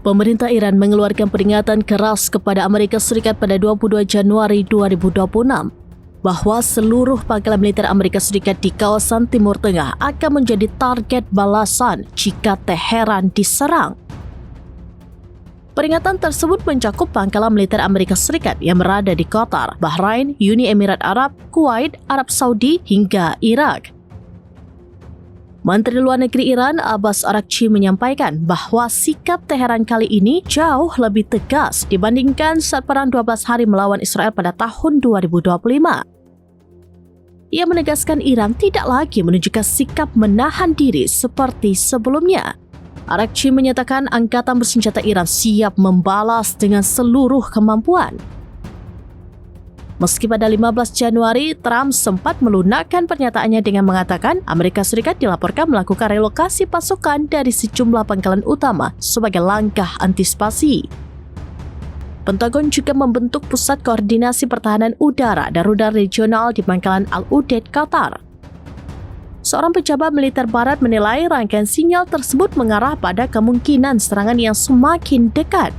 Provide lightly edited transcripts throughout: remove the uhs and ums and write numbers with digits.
Pemerintah Iran mengeluarkan peringatan keras kepada Amerika Serikat pada 22 Januari 2026 bahwa seluruh pangkalan militer Amerika Serikat di kawasan Timur Tengah akan menjadi target balasan jika Teheran diserang. Peringatan tersebut mencakup pangkalan militer Amerika Serikat yang berada di Qatar, Bahrain, Uni Emirat Arab, Kuwait, Arab Saudi, hingga Irak. Menteri Luar Negeri Iran Abbas Araghchi menyampaikan bahwa sikap Teheran kali ini jauh lebih tegas dibandingkan saat perang 12 hari melawan Israel pada tahun 2025. Ia menegaskan Iran tidak lagi menunjukkan sikap menahan diri seperti sebelumnya. Araghchi menyatakan angkatan bersenjata Iran siap membalas dengan seluruh kemampuan. Meski pada 15 Januari, Trump sempat melunakkan pernyataannya dengan mengatakan Amerika Serikat dilaporkan melakukan relokasi pasukan dari sejumlah pangkalan utama sebagai langkah antisipasi. Pentagon juga membentuk pusat koordinasi pertahanan udara dan rudal regional di pangkalan Al-Udeid, Qatar. Seorang pejabat militer barat menilai rangkaian sinyal tersebut mengarah pada kemungkinan serangan yang semakin dekat.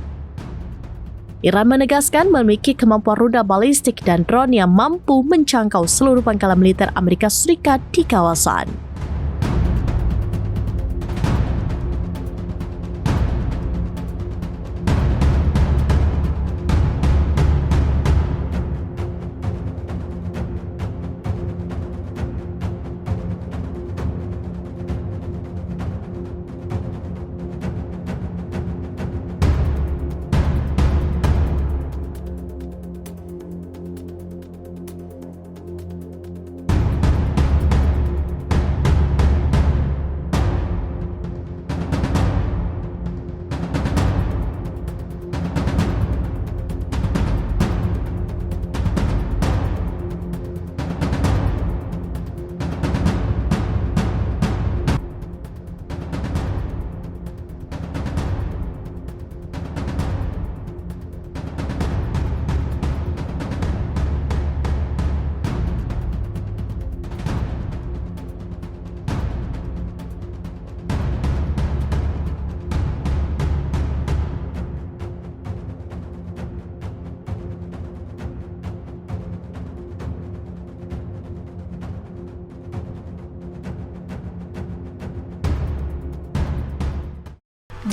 Iran menegaskan memiliki kemampuan rudal balistik dan drone yang mampu menjangkau seluruh pangkalan militer Amerika Serikat di kawasan.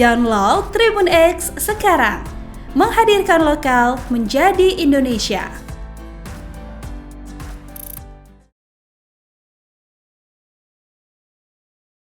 Download Tribun X sekarang, menghadirkan lokal menjadi Indonesia.